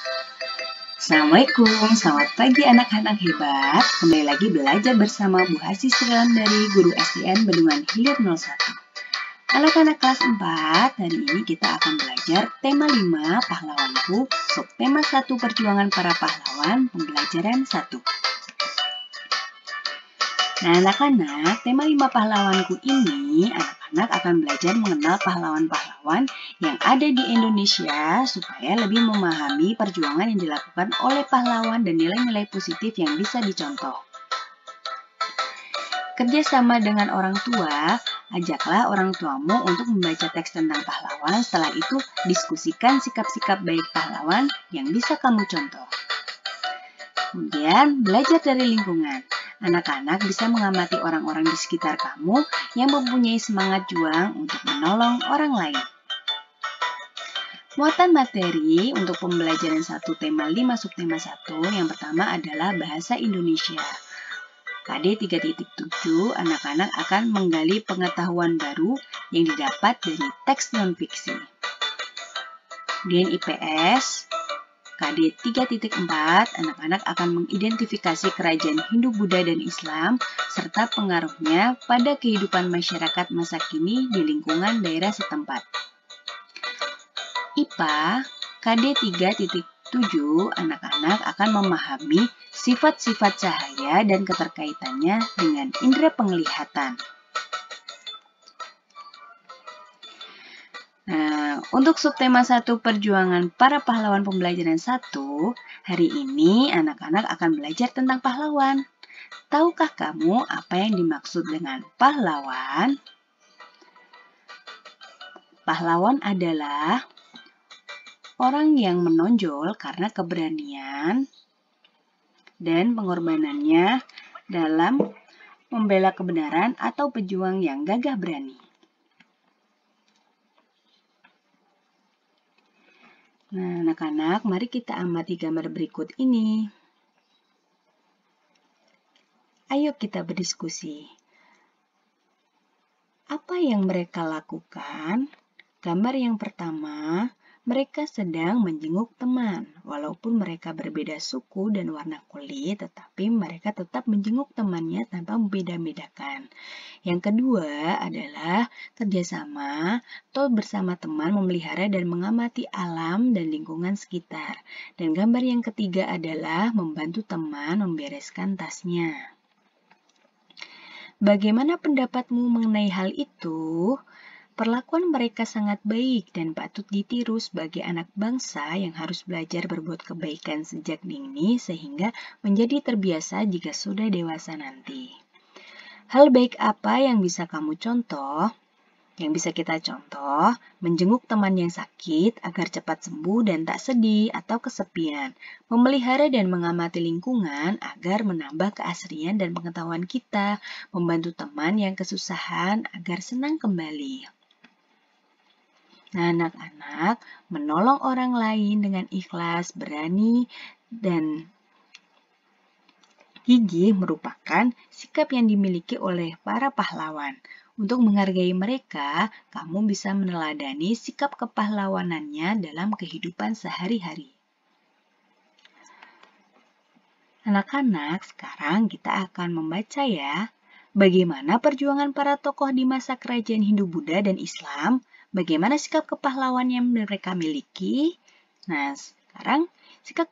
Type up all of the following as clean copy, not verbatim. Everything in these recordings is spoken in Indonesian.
Assalamualaikum, selamat pagi anak-anak hebat. Kembali lagi belajar bersama Bu Hasi Srilam dari Guru SDN Bendungan Hilir 01. Anak-anak kelas 4, hari ini kita akan belajar tema 5 pahlawanku, subtema 1 perjuangan para pahlawan, pembelajaran 1. Nah anak-anak, tema 5 pahlawanku ini, anak-anak akan belajar mengenal pahlawan-pahlawan yang ada di Indonesia supaya lebih memahami perjuangan yang dilakukan oleh pahlawan dan nilai-nilai positif yang bisa dicontoh. Kerjasama dengan orang tua, ajaklah orang tuamu untuk membaca teks tentang pahlawan. Setelah itu, diskusikan sikap-sikap baik pahlawan yang bisa kamu contoh. Kemudian, belajar dari lingkungan. Anak-anak bisa mengamati orang-orang di sekitar kamu yang mempunyai semangat juang untuk menolong orang lain. Muatan materi untuk pembelajaran 1 tema 5 subtema 1 yang pertama adalah bahasa Indonesia. KD 3.7 anak-anak akan menggali pengetahuan baru yang didapat dari teks non-fiksi. Kemudian IPS KD 3.4 anak-anak akan mengidentifikasi kerajaan Hindu, Buddha, dan Islam serta pengaruhnya pada kehidupan masyarakat masa kini di lingkungan daerah setempat. IPA KD 3.7 anak-anak akan memahami sifat-sifat cahaya dan keterkaitannya dengan indera penglihatan. Nah, untuk subtema 1 perjuangan para pahlawan pembelajaran 1, hari ini anak-anak akan belajar tentang pahlawan. Tahukah kamu apa yang dimaksud dengan pahlawan? Pahlawan adalah orang yang menonjol karena keberanian dan pengorbanannya dalam membela kebenaran atau pejuang yang gagah berani. Nah, anak-anak, mari kita amati gambar berikut ini. Ayo kita berdiskusi. Apa yang mereka lakukan? Gambar yang pertama, mereka sedang menjenguk teman. Walaupun mereka berbeda suku dan warna kulit, tetapi mereka tetap menjenguk temannya tanpa membeda-bedakan. Yang kedua adalah kerjasama atau bersama teman memelihara dan mengamati alam dan lingkungan sekitar. Dan gambar yang ketiga adalah membantu teman membereskan tasnya. Bagaimana pendapatmu mengenai hal itu? Perlakuan mereka sangat baik dan patut ditiru sebagai anak bangsa yang harus belajar berbuat kebaikan sejak dini sehingga menjadi terbiasa jika sudah dewasa nanti. Hal baik apa yang bisa kamu contoh? Yang bisa kita contoh, menjenguk teman yang sakit agar cepat sembuh dan tak sedih atau kesepian, memelihara dan mengamati lingkungan agar menambah keasrian dan pengetahuan kita, membantu teman yang kesusahan agar senang kembali. Nah, anak-anak, menolong orang lain dengan ikhlas, berani, dan gigih merupakan sikap yang dimiliki oleh para pahlawan. Untuk menghargai mereka, kamu bisa meneladani sikap kepahlawanannya dalam kehidupan sehari-hari. Anak-anak, sekarang kita akan membaca ya. Bagaimana perjuangan para tokoh di masa kerajaan Hindu, Buddha, dan Islam? Bagaimana sikap kepahlawan yang mereka miliki? Nah, sekarang sikap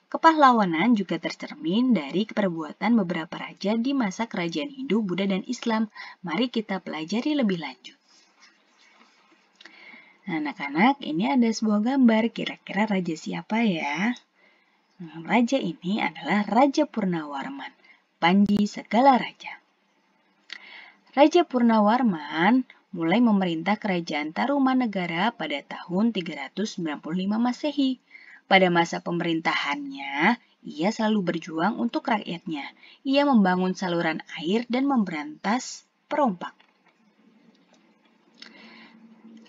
kepahlawanan juga tercermin dari perbuatan beberapa raja di masa kerajaan Hindu, Buddha, dan Islam. Mari kita pelajari lebih lanjut. Nah, anak-anak, ini ada sebuah gambar. Kira-kira raja siapa ya? Raja ini adalah Raja Purnawarman, Panji segala raja. Raja Purnawarman mulai memerintah kerajaan Tarumanegara pada tahun 395 Masehi. Pada masa pemerintahannya, ia selalu berjuang untuk rakyatnya. Ia membangun saluran air dan memberantas perompak.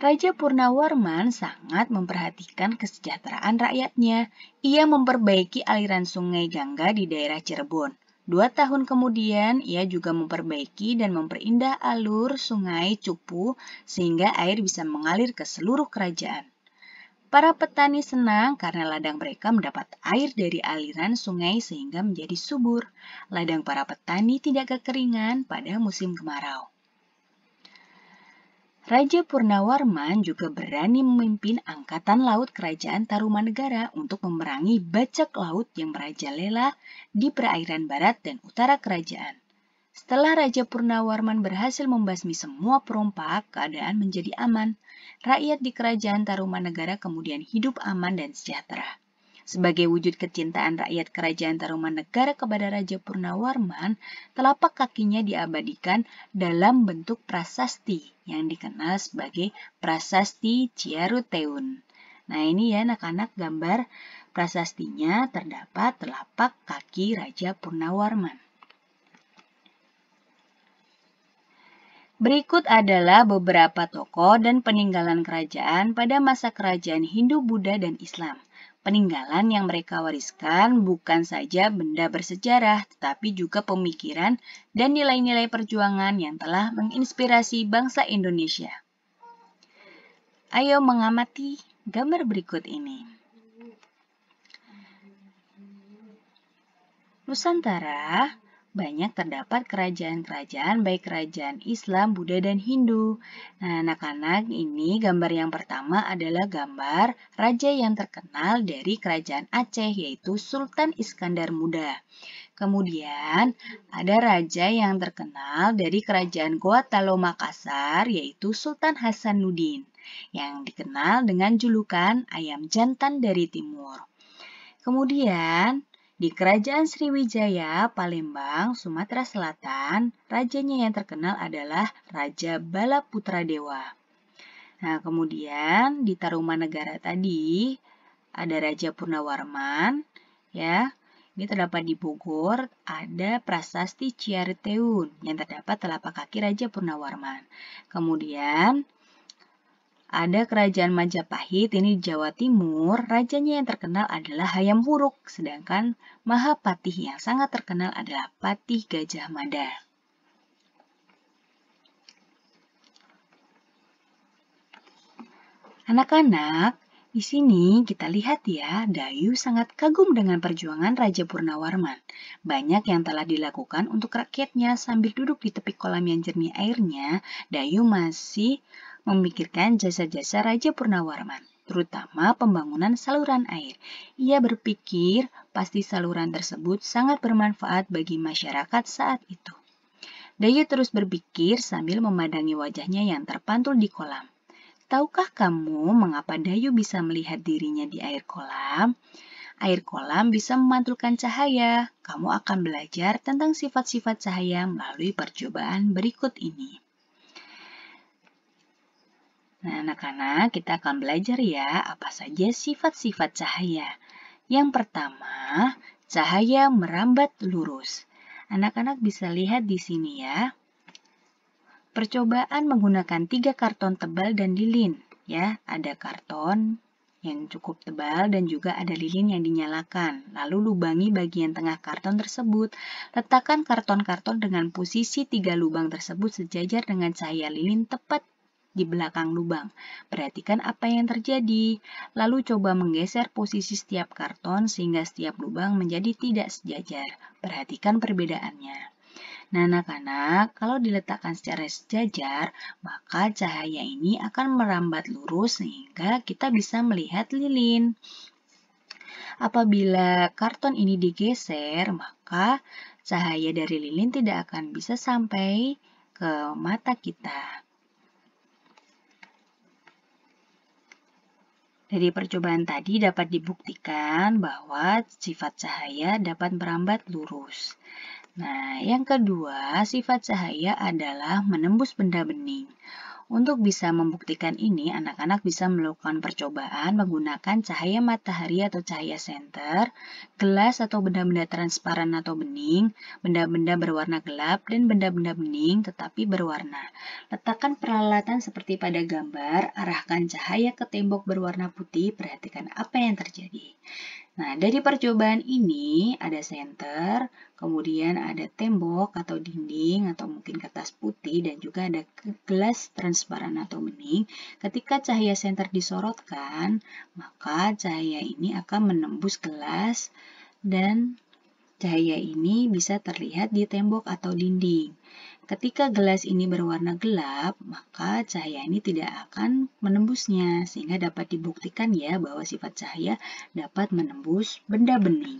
Raja Purnawarman sangat memperhatikan kesejahteraan rakyatnya. Ia memperbaiki aliran sungai Gangga di daerah Cirebon. 2 tahun kemudian, ia juga memperbaiki dan memperindah alur sungai Cupu sehingga air bisa mengalir ke seluruh kerajaan. Para petani senang karena ladang mereka mendapat air dari aliran sungai sehingga menjadi subur. Ladang para petani tidak kekeringan pada musim kemarau. Raja Purnawarman juga berani memimpin angkatan laut kerajaan Tarumanegara untuk memerangi bajak laut yang merajalela di perairan barat dan utara kerajaan. Setelah Raja Purnawarman berhasil membasmi semua perompak, keadaan menjadi aman. Rakyat di kerajaan Tarumanegara kemudian hidup aman dan sejahtera. Sebagai wujud kecintaan rakyat kerajaan Tarumanegara kepada Raja Purnawarman, telapak kakinya diabadikan dalam bentuk prasasti yang dikenal sebagai Prasasti Ciaruteun. Nah ini ya anak-anak gambar prasastinya terdapat telapak kaki Raja Purnawarman. Berikut adalah beberapa tokoh dan peninggalan kerajaan pada masa kerajaan Hindu, Buddha, dan Islam. Peninggalan yang mereka wariskan bukan saja benda bersejarah, tetapi juga pemikiran dan nilai-nilai perjuangan yang telah menginspirasi bangsa Indonesia. Ayo mengamati gambar berikut ini. Nusantara banyak terdapat kerajaan-kerajaan baik kerajaan Islam, Buddha, dan Hindu. Nah, anak-anak, ini gambar yang pertama adalah gambar raja yang terkenal dari kerajaan Aceh, yaitu Sultan Iskandar Muda. Kemudian, ada raja yang terkenal dari kerajaan Goa Talo Makassar, yaitu Sultan Hasanuddin, yang dikenal dengan julukan ayam jantan dari timur. Kemudian, di Kerajaan Sriwijaya, Palembang, Sumatera Selatan, rajanya yang terkenal adalah Raja Balaputradewa. Nah, kemudian di Tarumanegara tadi ada Raja Purnawarman, ya. Ini terdapat di Bogor, ada Prasasti Ciaruteun yang terdapat telapak kaki Raja Purnawarman. Kemudian ada kerajaan Majapahit, ini di Jawa Timur, rajanya yang terkenal adalah Hayam Wuruk, sedangkan Mahapatih yang sangat terkenal adalah Patih Gajah Mada. Anak-anak, di sini kita lihat ya, Dayu sangat kagum dengan perjuangan Raja Purnawarman. Banyak yang telah dilakukan untuk rakyatnya sambil duduk di tepi kolam yang jernih airnya, Dayu masih memikirkan jasa-jasa Raja Purnawarman, terutama pembangunan saluran air. Ia berpikir pasti saluran tersebut sangat bermanfaat bagi masyarakat saat itu. Dayu terus berpikir sambil memandangi wajahnya yang terpantul di kolam. Tahukah kamu mengapa Dayu bisa melihat dirinya di air kolam? Air kolam bisa memantulkan cahaya. Kamu akan belajar tentang sifat-sifat cahaya melalui percobaan berikut ini. Nah, anak-anak, kita akan belajar ya apa saja sifat-sifat cahaya. Yang pertama, cahaya merambat lurus. Anak-anak bisa lihat di sini ya. Percobaan menggunakan 3 karton tebal dan lilin. Ya, ada karton yang cukup tebal dan juga ada lilin yang dinyalakan. Lalu lubangi bagian tengah karton tersebut. Letakkan karton-karton dengan posisi 3 lubang tersebut sejajar dengan cahaya lilin tepat di belakang lubang. Perhatikan apa yang terjadi. Lalu coba menggeser posisi setiap karton sehingga setiap lubang menjadi tidak sejajar. Perhatikan perbedaannya. Nah, anak-anak, kalau diletakkan secara sejajar, maka cahaya ini akan merambat lurus sehingga kita bisa melihat lilin. Apabila karton ini digeser, maka cahaya dari lilin tidak akan bisa sampai ke mata kita. Dari percobaan tadi dapat dibuktikan bahwa sifat cahaya dapat merambat lurus. Nah, yang kedua, sifat cahaya adalah menembus benda bening. Untuk bisa membuktikan ini, anak-anak bisa melakukan percobaan menggunakan cahaya matahari atau cahaya senter, gelas atau benda-benda transparan atau bening, benda-benda berwarna gelap, dan benda-benda bening tetapi berwarna. Letakkan peralatan seperti pada gambar, arahkan cahaya ke tembok berwarna putih, perhatikan apa yang terjadi. Nah, dari percobaan ini ada senter, kemudian ada tembok atau dinding atau mungkin kertas putih dan juga ada gelas transparan atau bening. Ketika cahaya senter disorotkan, maka cahaya ini akan menembus gelas dan cahaya ini bisa terlihat di tembok atau dinding. Ketika gelas ini berwarna gelap, maka cahaya ini tidak akan menembusnya, sehingga dapat dibuktikan ya bahwa sifat cahaya dapat menembus benda bening.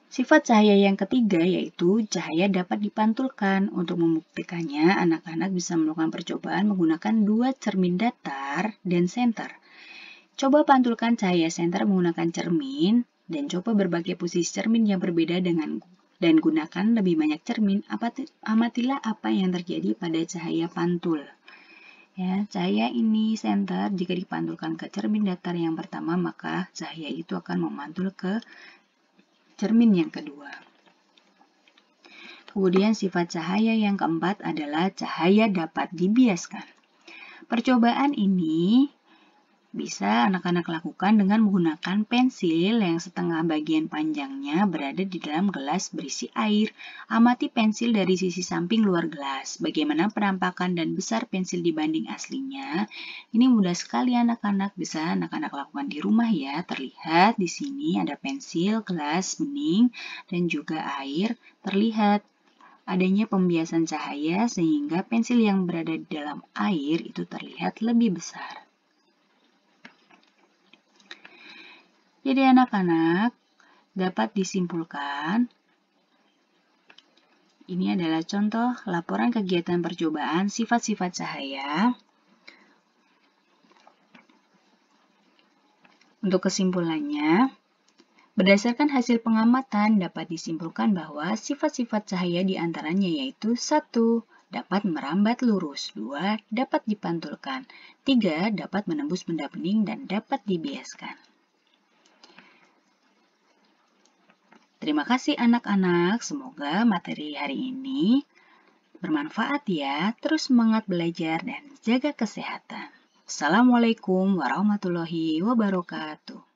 Sifat cahaya yang ketiga yaitu cahaya dapat dipantulkan. Untuk membuktikannya, anak-anak bisa melakukan percobaan menggunakan dua cermin datar dan senter. Coba pantulkan cahaya senter menggunakan cermin dan coba berbagai posisi cermin yang berbeda dan gunakan lebih banyak cermin. Amatilah apa yang terjadi pada cahaya pantul. Ya, cahaya ini senter jika dipantulkan ke cermin datar yang pertama, maka cahaya itu akan memantul ke cermin yang kedua. Kemudian sifat cahaya yang keempat adalah cahaya dapat dibiaskan. Percobaan ini bisa anak-anak lakukan dengan menggunakan pensil yang setengah bagian panjangnya berada di dalam gelas berisi air. Amati pensil dari sisi samping luar gelas. Bagaimana penampakan dan besar pensil dibanding aslinya? Ini mudah sekali anak-anak bisa anak-anak lakukan di rumah ya. Terlihat di sini ada pensil, gelas, bening, dan juga air. Terlihat adanya pembiasan cahaya sehingga pensil yang berada di dalam air itu terlihat lebih besar. Jadi anak-anak dapat disimpulkan, ini adalah contoh laporan kegiatan percobaan sifat-sifat cahaya. Untuk kesimpulannya, berdasarkan hasil pengamatan dapat disimpulkan bahwa sifat-sifat cahaya diantaranya yaitu 1. Dapat merambat lurus, 2. Dapat dipantulkan, 3. Dapat menembus benda bening dan dapat dibiaskan. Terima kasih anak-anak, semoga materi hari ini bermanfaat ya. Terus semangat belajar dan jaga kesehatan. Assalamualaikum warahmatullahi wabarakatuh.